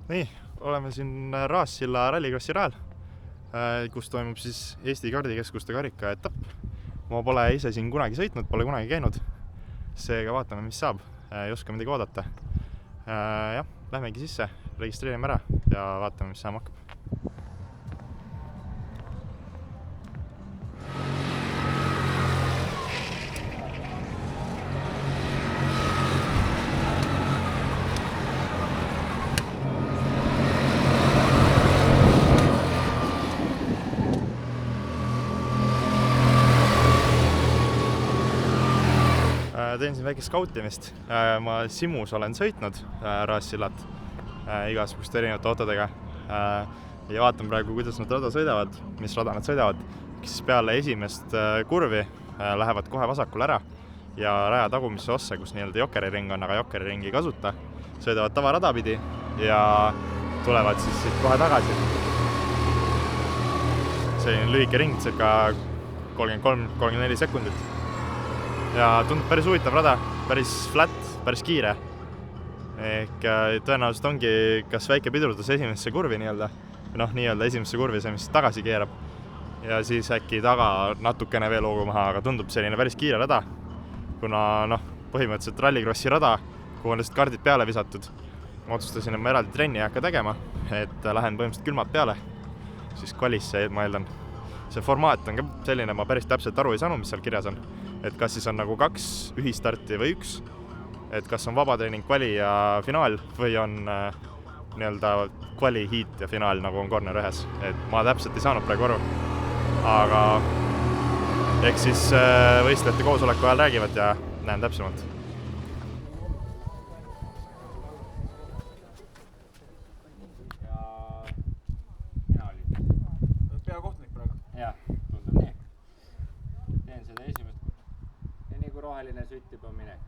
Nii, oleme siin Raassilla rallikrossi rajal, kus toimub siis Eesti kardikeskuste karika etapp. Ma pole ise siin kunagi sõitnud, pole kunagi käinud. Seega vaatame, mis saab. Ei oska midagi oodata. Jah, lähmegi sisse, registreerime ära ja vaatame, mis saama hakkab. Teen siin väike skautimist. Ma Simus olen sõitnud Raassillat igasuguste erinevate autodega ja vaatan praegu, kuidas nad rada sõidavad, mis rada nad sõidavad. Siis peale esimest kurvi lähevad kohe vasakule ära ja raja tagumisse ossa, kus nii-öelda jokkeriring on, aga jokkeriringi ei kasuta. Sõidavad tavarada pidi ja tulevad siis siit kohe tagasi. Selline lühike ring, circa 33-34 sekundit. Ja tundub päris huvitav rada, päris flat, päris kiire. Ehk tõenäoliselt ongi kas väike pidurdus esimesse kurvi nii-öelda esimesse kurvi, see mis tagasi keerab. Ja siis äkki taga natukene veel hoogu maha, aga tundub selline päris kiire rada. Kuna põhimõtteliselt rallikrossi rada, kuhu on lihtsalt kardid peale visatud. Ma otsustasin, et ma eraldi trenni ei hakka tegema, et lähen põhimõtteliselt külmad peale. Siis kvalisse, ma eeldan. See formaat on ka selline, ma päris täpselt aru ei saanud, mis seal kirjas on. Et kas siis on nagu 2 ühistarti või 1, et kas on vabatrening, kvali ja finaal või on nii-öelda kvali, hiit ja finaal, nagu on corner 1. Et ma täpselt ei saanud praegu aru, aga eks siis võistlejate koosoleku ajal räägivad ja näen täpsemalt. Mina olin peakohtunik praegu. Jah, tundub nii. Teen seda esimest. Ja nii kui roheline sütt juba minek.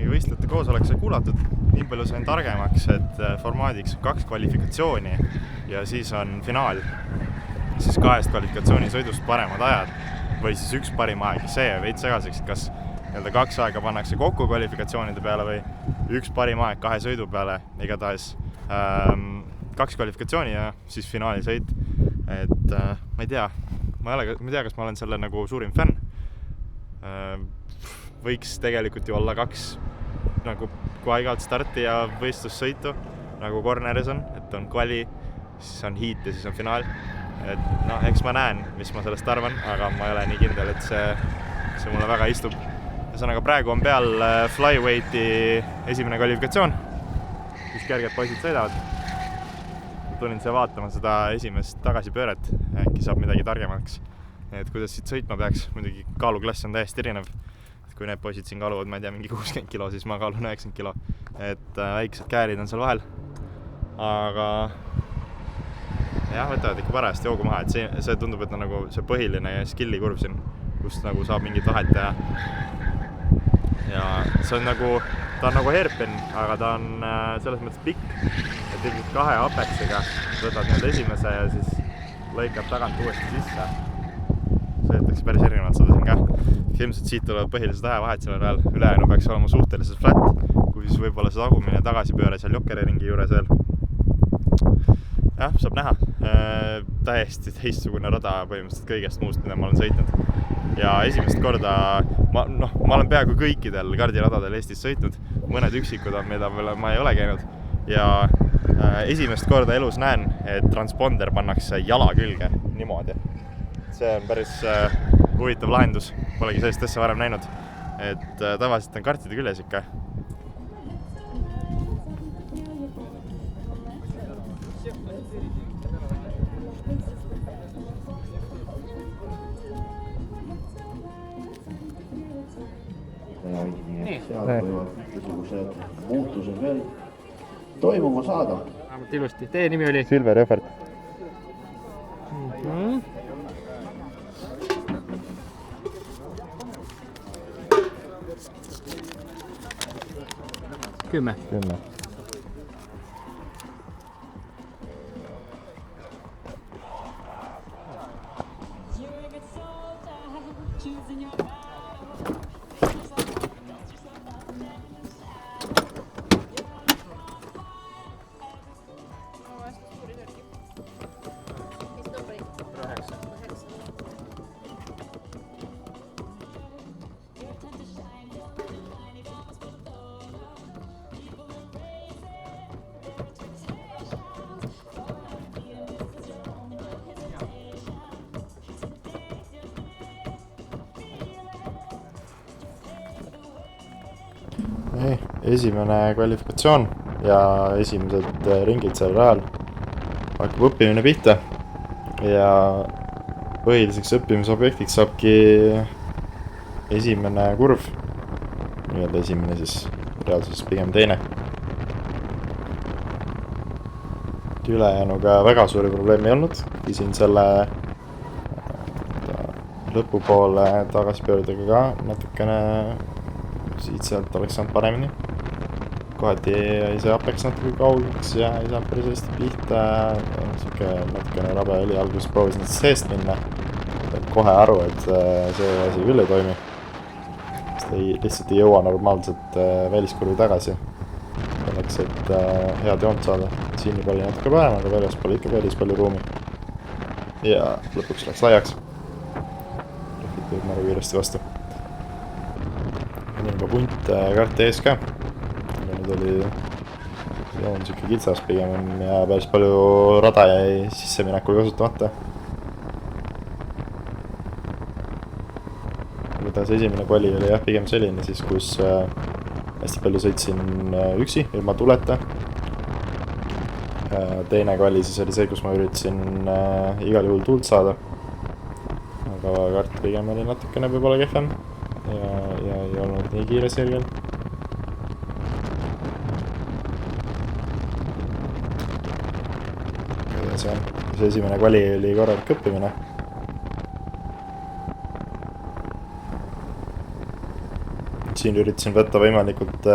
Võistlejate koosolek sai kuulatud, nii palju sain targemaks, et formaadiks on 2 kvalifikatsiooni ja siis on finaal. Siis 2 kvalifikatsiooni sõidust paremad ajad või siis 1 parim aeg. See veits segaseks, kas 2 aega pannakse kokku kvalifikatsioonide peale või 1 parim aeg 2 sõidu peale. Igatahes 2 kvalifikatsiooni ja siis finaali sõit. Et ma ei tea, kas ma olen selle nagu suurim fänn. Võiks tegelikult ju olla 2 nagu kui aeg-ajalt starti ja võistlussõitu, nagu corneris on, et on kvali, siis on hiit ja siis on finaal. Et eks ma näen, mis ma sellest arvan, aga ma ei ole nii kindel, et see mulle väga istub. Ühesõnaga praegu on peal flyweighti esimene kvalifikatsioon, kus kerged poisid sõidavad. Tulin siia vaatama seda esimest tagasipööret, äkki saab midagi targemaks. Et kuidas siit sõitma peaks, muidugi kaaluklass on täiesti erinev. Kui need poisid siin kaaluvad, ma ei tea, mingi 60 kilo, siis ma kaalun 90 kilo. Et väiksed käärid on seal vahel. Aga jah, võtavad ikka parajasti hoogu maha, et see tundub, et on nagu see põhiline skilli kurv siin, kus nagu saab mingit vahet teha. Ja see on nagu, ta on nagu hairpin, aga ta on selles mõttes pikk, et ilmselt 2 apexiga võtad nüüd esimese ja siis lõikab tagant uuesti sisse. Sõidetakse päris erinevalt seda siin ka. Ilmselt siit tulevad põhilised ajavahed selle rajal. Ülejäänu peaks olema suhteliselt flat, kui siis võib-olla see tagumine tagasipööre seal jokkeriringi juures veel. Jah, saab näha. Täiesti teistsugune rada põhimõtteliselt kõigest muust, mida ma olen sõitnud. Ja esimest korda, ma olen peaaegu kõikidel kardiradadel Eestis sõitnud. Mõned üksikud on, mida ma ei ole käinud. Ja esimest korda elus näen, et transponder pannakse jala külge niimoodi. See on päris huvitav lahendus. Polegi sellist asja varem näinud. Et tavaliselt on kartide küljes ikka. Seal võivad mingisugused muutused veel toimuma saada. Vähemalt ilusti. Teie nimi oli? Silver Jõhvert. Kümme. esimene kvalifikatsioon ja esimesed ringid seal rajal. Hakkab õppimine pihta ja põhiliseks õppimisobjektiks saabki esimene kurv. Nii-öelda esimene siis reaalsuses pigem teine. Ülejäänuga väga suuri probleeme ei olnud. Kisin selle lõpupoole tagasipöördega ka natukene siit-sealt oleks saanud paremini. Kohati jäi see Apex natuke kaugeks ja ei saanud päris hästi pihta. Natukene rabe oli, alguses proovisin seest minna. Kohe aru, et see asi küll ei toimi. Lihtsalt ei jõua normaalselt väliskurvi tagasi. Selleks, et head joont saada. Siin oli natuke vähem, aga väljas pole ikka päris palju ruumi. Ja lõpuks läks laiaks. Rehvid tuleb maru kiiresti vastu. Nüüd juba punt kaarte ees ka. Nüüd oli joon siuke kitsas pigem ja päris palju rada jäi sisseminekul kasutamata. See esimene kvali oli jah pigem selline siis, kus hästi palju sõitsin üksi, ilma tuleta. Teine kvali siis oli see, kus ma üritasin igal juhul tuld saada. Aga kaart pigem oli natukene võib-olla kehvem ja ei olnud nii kiire selgel. See esimene kvali oli korralik õppimine. Siin üritasin võtta võimalikult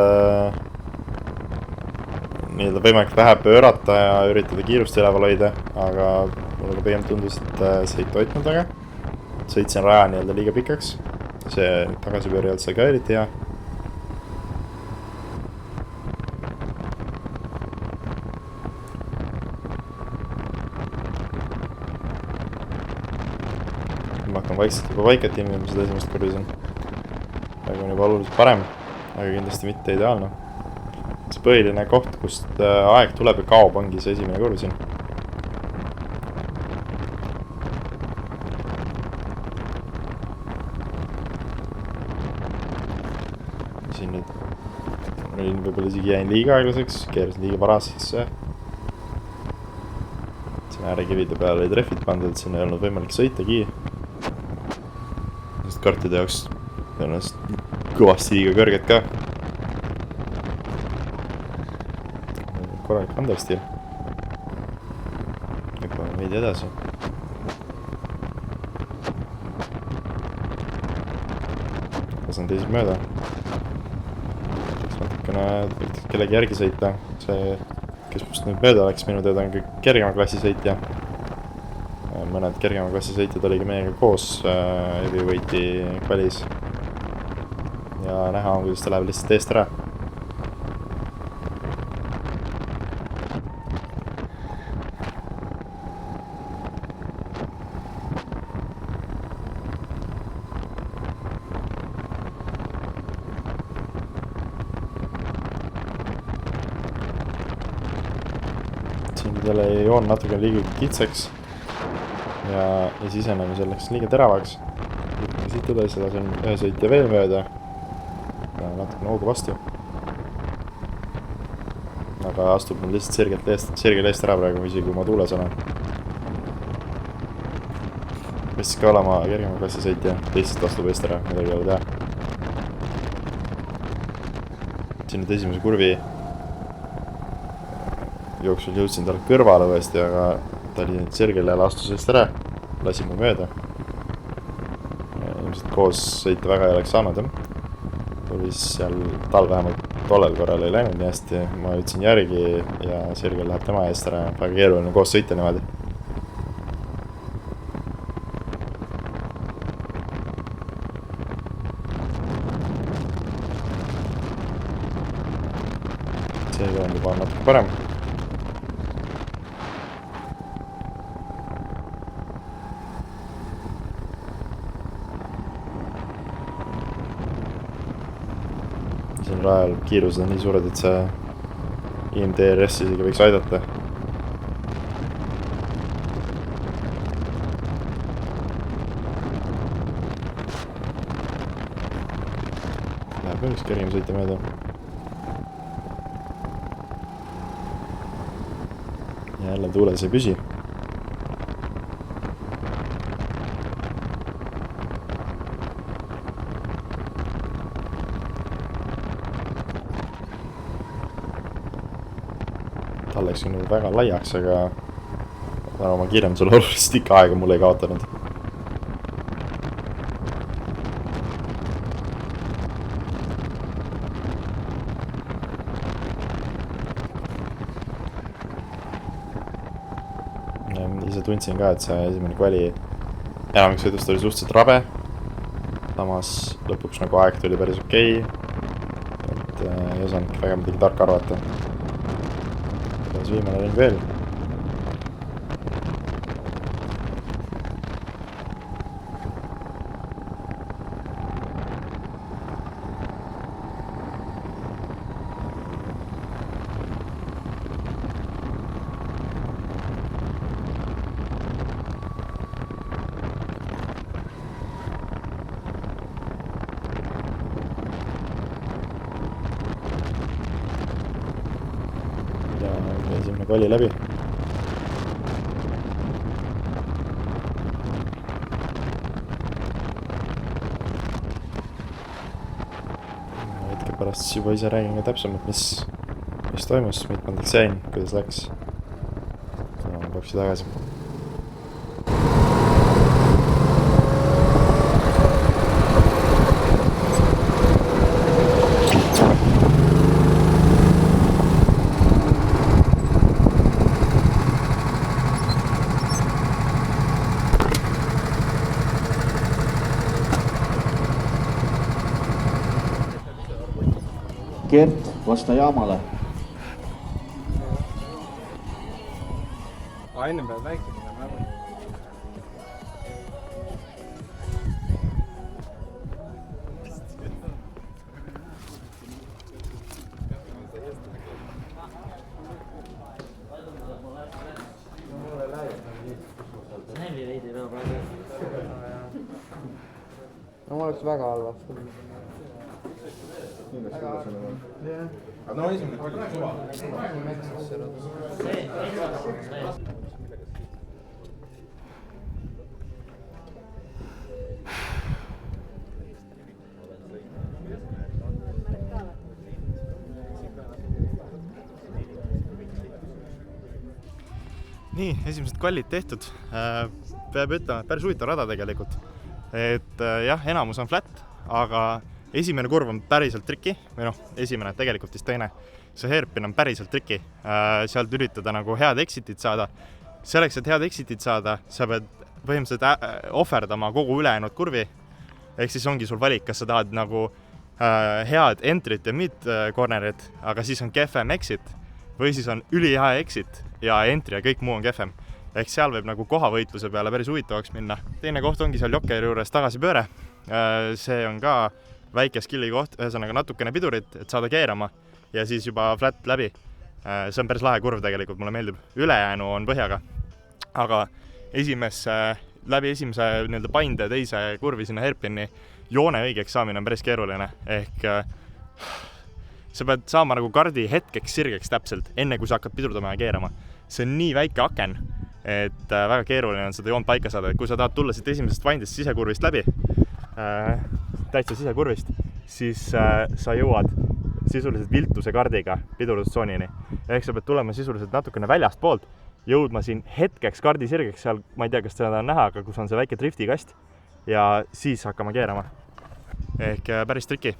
võimalikult vähe pöörata ja üritada kiirust üleval hoida, aga mulle pigem tundus, et see ei toitnud väga. Sõitsin raja nii-öelda liiga pikaks. See tagasipööri alt sai ka eriti hea. Ma hakkan vaikselt juba vaiket ilmima seda esimest kurvisin. Praegu on juba oluliselt parem, aga kindlasti mitte ideaalne. See põhiline koht, kust aeg tuleb ja kaob, ongi see esimene kurv siin. Siin nüüd olin võib-olla isegi jäin liiga aeglaseks, keerasin liiga varasesse. Siin äärekivide peale olid rehvid pandud, siin ei olnud võimalik sõitagi. Sest kartide jaoks tõenäoliselt kõvasti liiga kõrged ka. Korralik andestil. Juba veidi edasi. Lasen teisib mööda. Võiks natukene kellegi järgi sõita. See, kes must nüüd mööda läks, minu teada on kõik kergema klassi sõitja. Mõned kergema klassi sõitjad oligi meiega koos heavyweighti kvalis. Ja näha on, kuidas ta läheb lihtsalt eest ära. Siin jälle joon natuke liiga kitsaks ja sisenemisel läks liiga teravaks. Siit edasi lasen ühe sõitja veel mööda. Natuke noogu vastu. Aga astub mul lihtsalt sirgelt eest ära praegu, isegi kui ma tuules olen. Võistis ka olema kergema klassi sõitja, lihtsalt astub eest ära, midagi ei ole teha. Siin nüüd esimese kurvi jooksul jõudsin tal kõrvale võesti, aga ta oli sirgel jälle astus eest ära, lasin mu mööda. Ilmselt koos sõita väga ei oleks saanud, jah. Seal tal vähemalt tollel korral ei läinud nii hästi, ma ütlesin järgi ja sirgel läheb tema eest ära, väga keeruline koos sõita niimoodi. See on juba natuke parem. Siin rajal kiirused on nii suured, et see IMDRS isegi võiks aidata. Läheb üks kergem sõita mööda. jälle tuules ei püsi. Tal läks nüüd väga laiaks, aga oma kiirendusel oluliselt ikka aega mulle ei kaotanud. Ise tundsin ka, et see esimene kvali enamik sõidust oli suhteliselt rabe. Samas lõpuks nagu aeg tuli päris okei. Et ei osanud väga midagi tarka arvata. Viimane ring veel. Esimene kvali läbi. Hetke pärast siis juba ise räägin ka täpsemalt, mis toimus, mitmendaks jäin, kuidas läks. Ma peaks tagasi. Gert, vasta jaamale. Enne pead väike minema ära. No mul oleks väga halvasti. Aga no esimene kolli suva. Nii, esimesed kvallid tehtud. Peab ütlema, päris huvitav rada tegelikult. Et jah, enamus on flat, aga esimene kurv on päriselt triki, või noh, esimene, tegelikult siis teine. See hairpin on päriselt triki. Sealt üritada nagu head exitid saada. Selleks, et head exitid saada, sa pead põhimõtteliselt ohverdama kogu ülejäänud kurvi. Ehk siis ongi sul valik, kas sa tahad nagu head entry't ja mid-cornerit, aga siis on kehvem exit, või siis on ülihea exit ja entry ja kõik muu on kehvem. Ehk seal võib nagu kohavõitluse peale päris huvitavaks minna. Teine koht ongi seal jokkeri juures tagasipööre. See on ka väike skilli koht, ühesõnaga natukene pidurit, et saada keerama ja siis juba flat läbi. See on päris lahe kurv tegelikult, mulle meeldib. Ülejäänu on põhjaga. Aga läbi esimese painde teise kurvi sinna hairpinni joone õigeks saamine on päris keeruline. Ehk sa pead saama nagu kardi hetkeks sirgeks täpselt, enne kui sa hakkad pidurdama ja keerama. See on nii väike aken, et väga keeruline on seda joont paika saada. Kui sa tahad tulla siit esimesest vaindest sisekurvist läbi, täitsa sisekurvist, siis sa jõuad sisuliselt viltuse kardiga pidurdustsoonini. Ehk sa pead tulema sisuliselt natukene väljast poolt, jõudma siin hetkeks kardi sirgeks seal, ma ei tea, kas seda on näha, aga kus on see väike driftikast ja siis hakkama keerama. Ehk päris triki,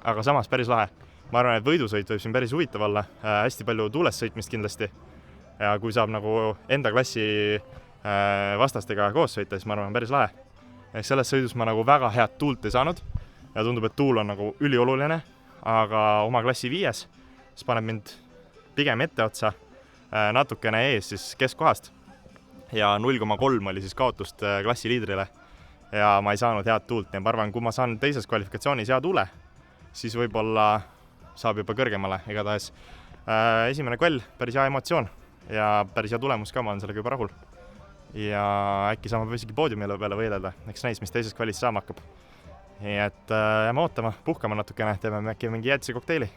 aga samas päris lahe. Ma arvan, et võidusõit võib siin päris huvitav olla, hästi palju tuules sõitmist kindlasti. Ja kui saab nagu enda klassi vastastega koos sõita, siis ma arvan, päris lahe. Ehk selles sõidus ma nagu väga head tuult ei saanud ja tundub, et tuul on nagu ülioluline, aga oma klassi 5, siis paneb mind pigem etteotsa natukene ees siis keskkohast ja 0,3 oli siis kaotust klassi liidrile ja ma ei saanud head tuult. Ja ma arvan, kui ma saan teises kvalifikatsioonis hea tuule, siis võib-olla saab juba kõrgemale. Igatahes esimene kvall, päris hea emotsioon ja päris hea tulemus ka, ma olen sellega juba rahul. Ja äkki saame isegi poodiumile peale võidelda, eks näis, mis teises kvalis saama hakkab. Nii et jääme ootama, puhkama natukene, teeme äkki mingi jäätise kokteili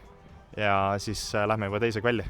ja siis lähme juba teise kvalli.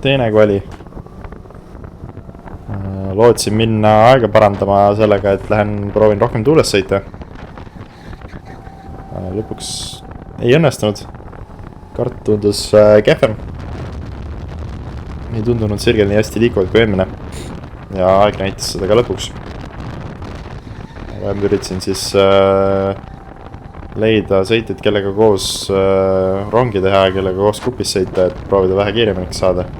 teine kvali. Lootsin minna aega parandama sellega, et lähen proovin rohkem tuules sõita. Lõpuks ei õnnestunud. Kart tundus kehvem. Ei tundunud sirgel nii hästi liikuvad kui eelmine. Ja aeg näitas seda ka lõpuks. Aga üritasin siis leida sõitjaid, kellega koos rongi teha ja kellega koos kupis sõita, et proovida vähe kiireminiks saada.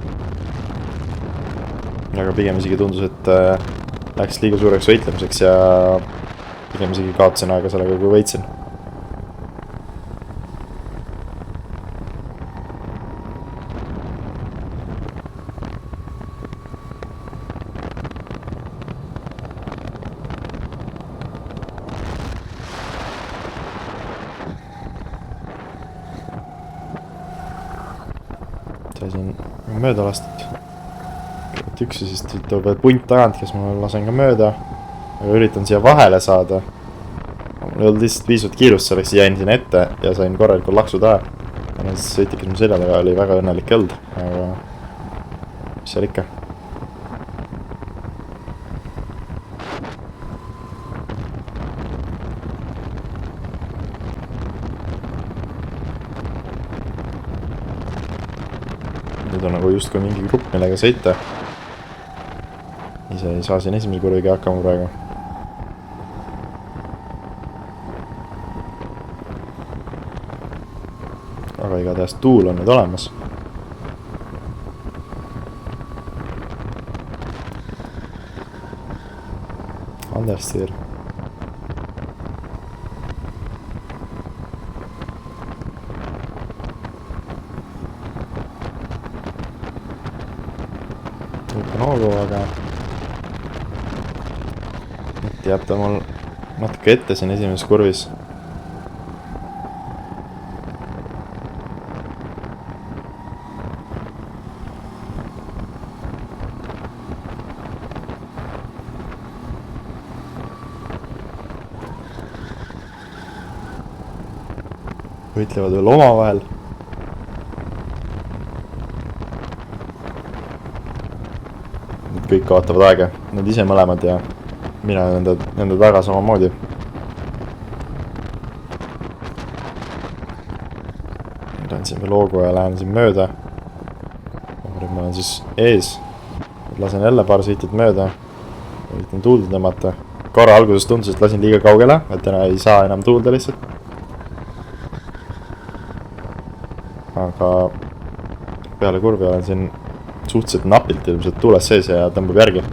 Aga pigem isegi tundus, et läks liiga suureks võitlemiseks ja pigem isegi kaotasin aega sellega, kui võitsin. Saisin mööda lastud. Üks ja siis tuleb punt tagant, kes ma lasen ka mööda. Aga üritan siia vahele saada. Mul ei olnud lihtsalt piisavalt kiirust selleks, jäin siin ette ja sain korralikult laksu taha. Ja siis sõitik, kes mu selja taga oli väga õnnelik kõld. Aga mis seal ikka? Nüüd on nagu justkui mingi grupp, millega sõita. Ise ei saa siin esimene kurvigi hakkama praegu. Aga igatahes tuul on nüüd olemas. Anderstiir. Võtan hoogu, aga jääb ta mul natuke ette siin esimeses kurvis. Võitlevad veel oma vahel. Nad kõik kaotavad aega. Nad ise mõlemad ja mina nende taga samamoodi. Lähen siin veel hoogu ja lähen siin mööda. Ma olen siis ees. Lasen jälle paar sõitjat mööda. Üritan tuulda tõmmata. Korra alguses tundus, et lasin liiga kaugele, et ei saa enam tuulda lihtsalt. Aga peale kurvi olen siin suhteliselt napilt ilmselt tuules sees ja tõmbab järgi.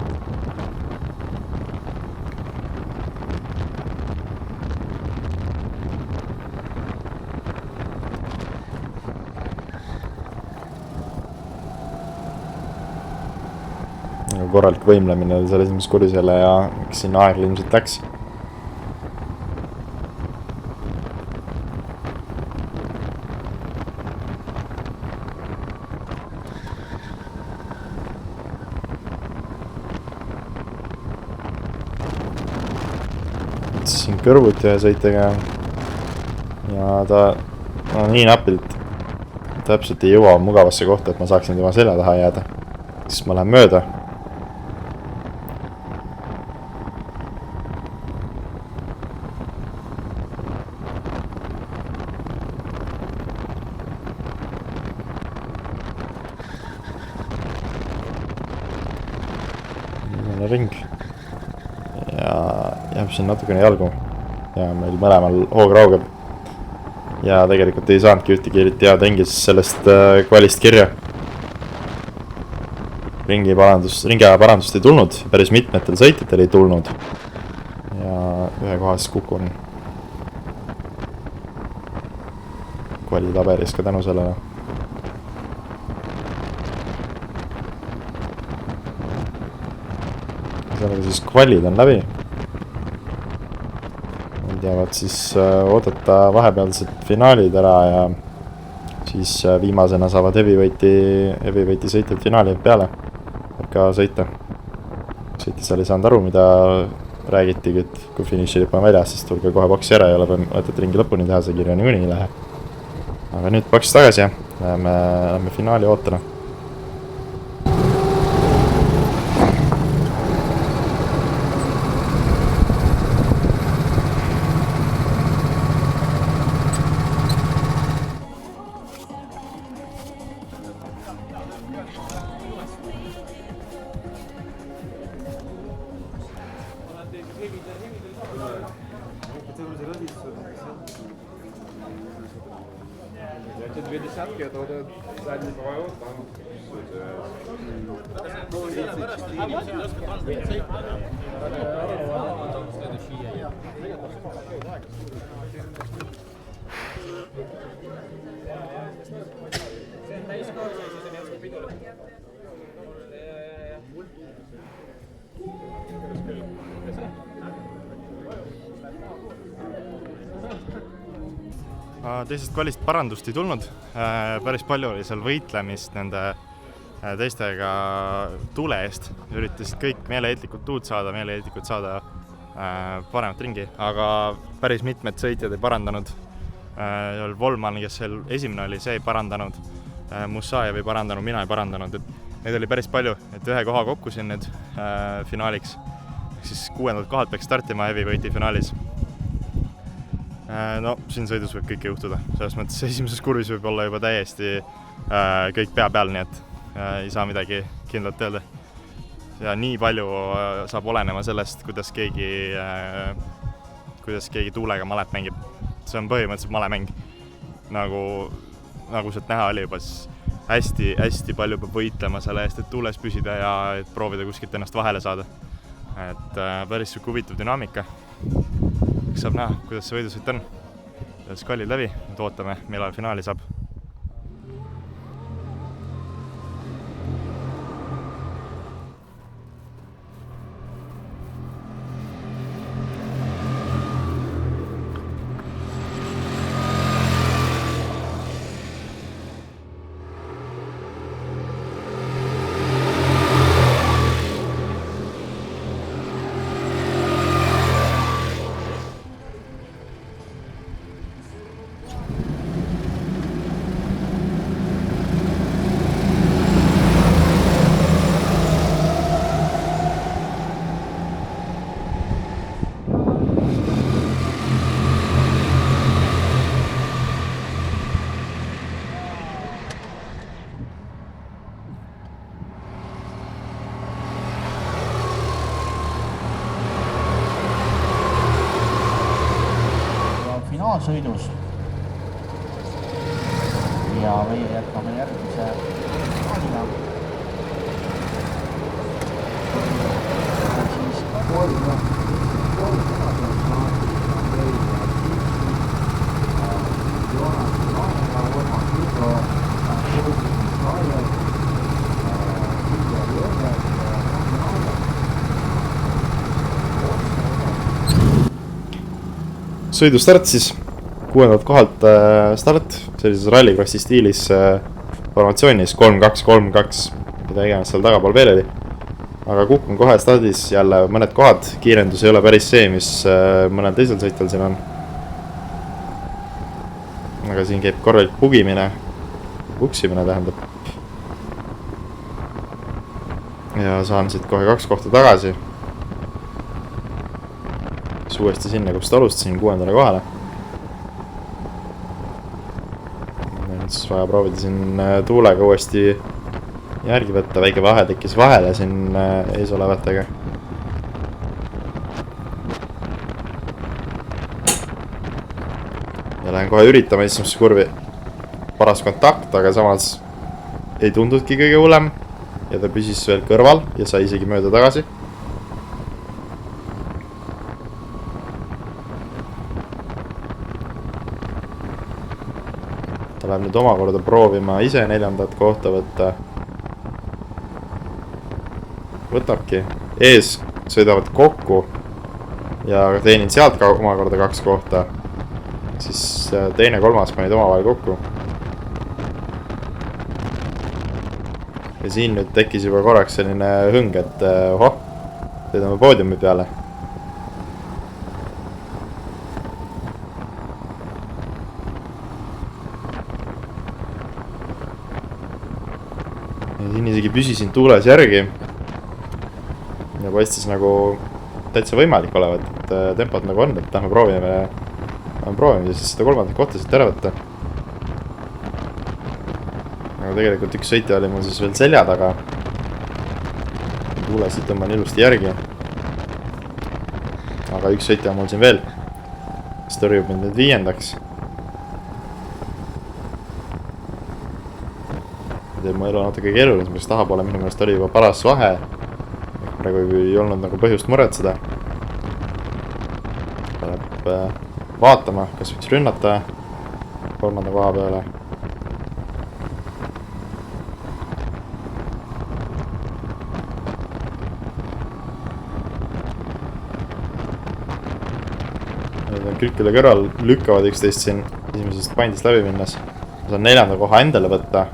Korralik võimlemine oli seal esimeses kurvis jälle ja eks siin aeg ilmselt läks. Siin kõrvuti ühe sõitega ja ta nii napilt täpselt ei jõua mugavasse kohta, et ma saaksin tema selja taha jääda. Siis ma lähen mööda. Ring ja jääb siin natukene jalgu ja meil mõlemal hoog raugeb ja tegelikult ei saanudki ühtegi eriti head ringi sellest kvalist kirja. Ringi parandust ei tulnud, päris mitmetel sõitjatel ei tulnud ja ühe kohas kukun kvali tabelis ka tänu sellele. Sellega siis kvalid on läbi. Nad jäävad siis oodata vahepealsed finaalid ära ja siis viimasena saavad heavyweighti sõitjad finaali peale. Ka sõita. Sõita seal ei saanud aru, mida räägitigi, et kui finišilipp on väljas, siis tulge kohe boksi ära ja võtad ringi lõpuni teha, see kirja niikuinii ei lähe. Aga nüüd boks tagasi ja lähme finaali ootama. Тут две десятки, это вот этот задний поворот, там Teisest kvalist parandust ei tulnud, päris palju oli seal võitlemist nende teistega tuule eest, üritasid kõik meeleheitlikult tuult saada, meeleheitlikult saada paremat ringi, aga päris mitmed sõitjad ei parandanud. Volman, kes seal esimene oli, see ei parandanud, Musajev ei parandanud, mina ei parandanud, et neid oli päris palju, et ühe koha kokku siin nüüd finaaliks, siis 6. kohalt peaks startima heavyweighti finaalis. No, siin sõidus võib kõike juhtuda, selles mõttes esimeses kurvis võib olla juba täiesti kõik pea peal, nii et ei saa midagi kindlalt öelda. Ja nii palju saab olenema sellest, kuidas keegi tuulega malet mängib. See on põhimõtteliselt malemäng. Nagu sealt näha oli juba, siis hästi palju peab võitlema selle eest, et tuules püsida ja et proovida kuskilt ennast vahele saada. Et päris huvitav dünaamika. Eks saab näha, kuidas see võidusõit on. Skallid läbi, nüüd ootame, millal finaali saab. Sõidus ja meie jätkame järgmise finaaliga. Siis sõidustart siis 6. kohalt start, sellises rallikrossi stiilis formatsioonis 3-2-3-2, mida iganes seal tagapool veel oli. Aga kukun kohe stardis jälle mõned kohad, kiirendus ei ole päris see, mis mõnel teisel sõitjal siin on. Aga siin käib korralik puksimine tähendab. Ja saan siit kohe 2 kohta tagasi. Uuesti sinna, kus alustasin 6. kohale. Siis vaja proovida siin tuulega uuesti järgi võtta, väike vahe tekkis vahele siin ees olevatega. Ja lähen kohe üritama esimesse kurvi. Paras kontakt, aga samas ei tundudki kõige hullem ja ta püsis veel kõrval ja sai isegi mööda tagasi. Ta läheb nüüd omakorda proovima ise 4. kohta võtta. Võtabki. Ees sõidavad kokku ja teenin sealt ka omakorda 2 kohta. Siis teine 3. panid omavahel kokku. Ja siin nüüd tekkis juba korraks selline hõng, et sõidame poodiumi peale. Siin isegi püsisin tuules järgi ja paistis nagu täitsa võimalik olevat, et tempot nagu on, et lähme proovime siis seda 3. kohta siit ära võtta. Aga tegelikult üks sõitja oli mul siis veel selja taga. Tuulesid tõmban ilusti järgi. Aga üks sõitja mul siin veel. Siis tõrjub mind nüüd 5. teeb mu elu natuke keerulisemaks, tahapoole minu meelest oli juba paras vahe. Praegu ei olnud nagu põhjust muretseda. Peab vaatama, kas võiks rünnata 3. koha peale. Külkide kõrval lükkavad üksteist siin esimesest pandist läbi minnes. Ma saan 4. koha endale võtta.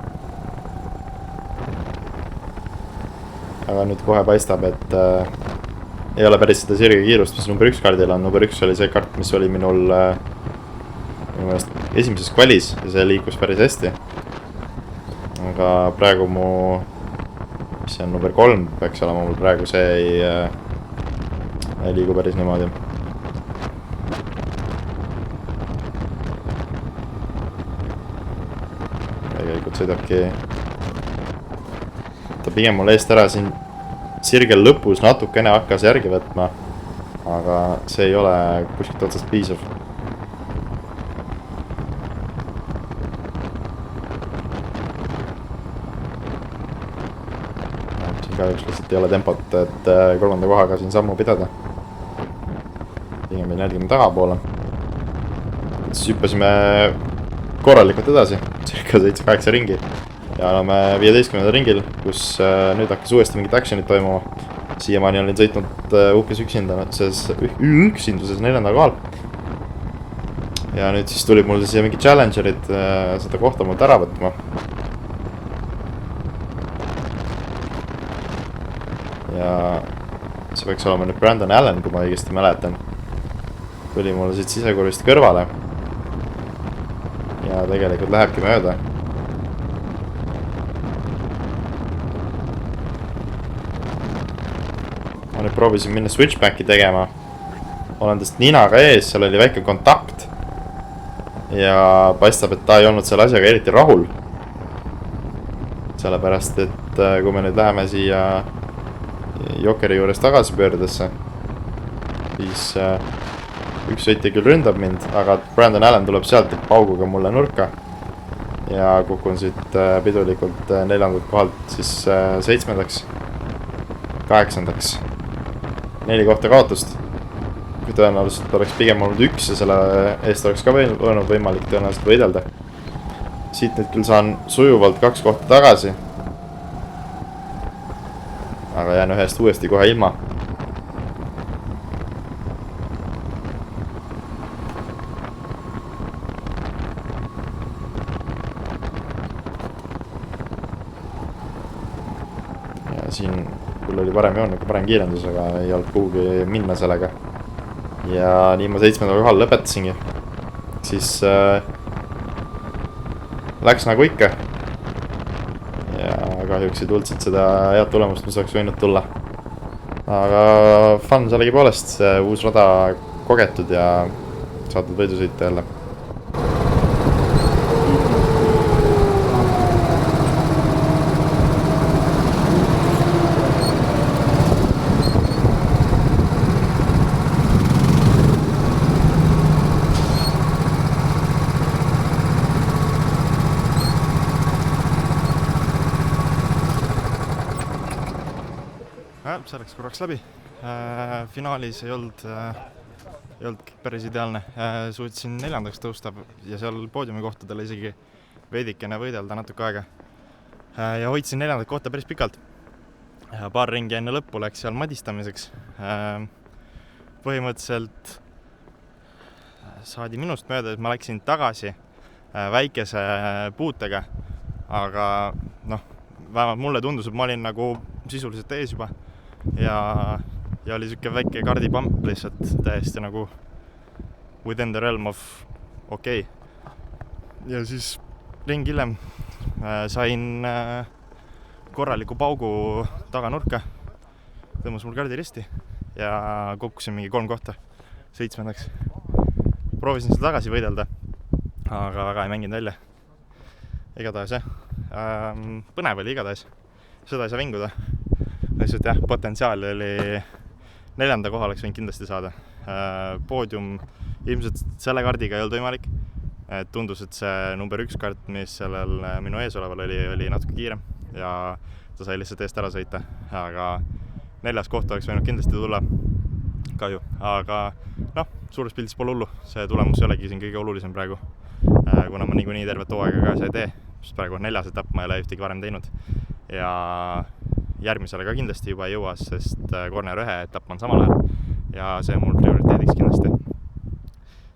Aga nüüd kohe paistab, et ei ole päris seda sirge kiirust, mis number 1 kaardil on. Number 1 oli see kaart, mis oli minul esimeses kvalis ja see liikus päris hästi. Aga praegu mu, mis see on number 3, peaks olema mul praegu, see ei liigu päris niimoodi. Tegelikult sõidabki ta pigem mul eest ära siin sirgel lõpus natukene hakkas järgi võtma, aga see ei ole kuskilt otsast piisav. Siin kahjuks lihtsalt ei ole tempot, et 3. kohaga siin sammu pidada. Pigem meil jälgime tagapoole. Siis hüppasime korralikult edasi, circa 7-8 ringi. Ja oleme 15. ringil, kus nüüd hakkas uuesti mingit actionit toimuma. Siiamaani olin sõitnud uhkes üksinduses 4. kohal. Ja nüüd siis tulid mul siia mingi challengerid seda kohta mult ära võtma. Ja see võiks olema nüüd Brandon Allen, kui ma õigesti mäletan. Tuli mulle siit sisekurvist kõrvale. Ja tegelikult lähebki mööda. Ma nüüd proovisin minna switchbacki tegema. Olen tast ninaga ees, seal oli väike kontakt. Ja paistab, et ta ei olnud selle asjaga eriti rahul. Sellepärast, et kui me nüüd läheme siia Jokeri juures tagasi pöördesse, siis üks sõitja küll ründab mind, aga Brandon Allen tuleb sealt pauguga mulle nurka. Ja kukun siit pidulikult 4. kohalt siis 7. 8. 4 kohta kaotust. Kui tõenäoliselt oleks pigem olnud 1 ja selle eest oleks ka olnud võimalik tõenäoliselt võidelda. Siit nüüd küll saan sujuvalt 2 kohta tagasi. Aga jään ühest uuesti kohe ilma. Ja siin küll oli parem joon, parem kiirendus, aga ei olnud kuhugi minna sellega. Ja nii ma 7. kohal lõpetasingi. Siis läks nagu ikka. Ja kahjuks ei tulnud seda head tulemust, mis oleks võinud tulla. Aga fun sellegi poolest, uus rada kogetud ja saadud võidusõita jälle. See läks korraks läbi. Finaalis ei olnud päris ideaalne. Suutsin 4. tõusta ja seal poodiumi kohtadele isegi veidikene võidelda natuke aega. Ja hoidsin 4. kohta päris pikalt. Paar ringi enne lõppu läks seal madistamiseks. Põhimõtteliselt saadi minust mööda, et ma läksin tagasi väikese puutega. Aga vähemalt mulle tundus, et ma olin nagu sisuliselt ees juba. Ja oli siuke väike kardipamp lihtsalt täiesti nagu within the realm of okei. Ja siis ring hiljem sain korraliku paugu taganurka. Tõmbas mul kardi risti ja kukkusin mingi 3 kohta 7. Proovisin seda tagasi võidelda, aga väga ei mänginud välja. Igatahes jah, põnev oli igatahes. Seda ei saa vinguda. Lihtsalt jah, potentsiaali oli 4. koha oleks võinud kindlasti saada. Poodium ilmselt selle kardiga ei olnud võimalik. et tundus, et see number 1 kart, mis sellel minu ees oleval oli natuke kiirem ja ta sai lihtsalt eest ära sõita, aga 4. koht oleks võinud kindlasti tulla, kahju, aga noh, suures pildis pole hullu, see tulemus ei olegi siin kõige olulisem praegu, kuna ma niikuinii tervet hooaega ka ei tee, sest praegu 4. etapp, ma ei ole ühtegi varem teinud ja järgmisele ka kindlasti juba ei jõua, sest Corner 1 etapp on samal ajal ja see on mul prioriteediks kindlasti.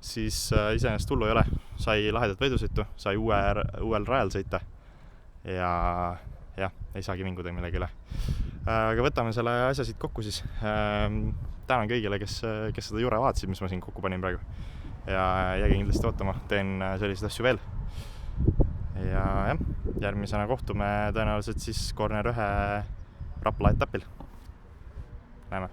Siis iseenesest hullu ei ole, sai lahedat võidusõitu, sai uuel rajal sõita ja jah, ei saagi vinguda millegi üle. Aga võtame selle asja siit kokku siis. Tänan kõigile, kes seda jure vaatasid, mis ma siin kokku panin praegu. Ja jääge kindlasti ootama, teen selliseid asju veel. Ja jah, järgmisena kohtume tõenäoliselt siis Corner 1 Rapla etapil. Näeme!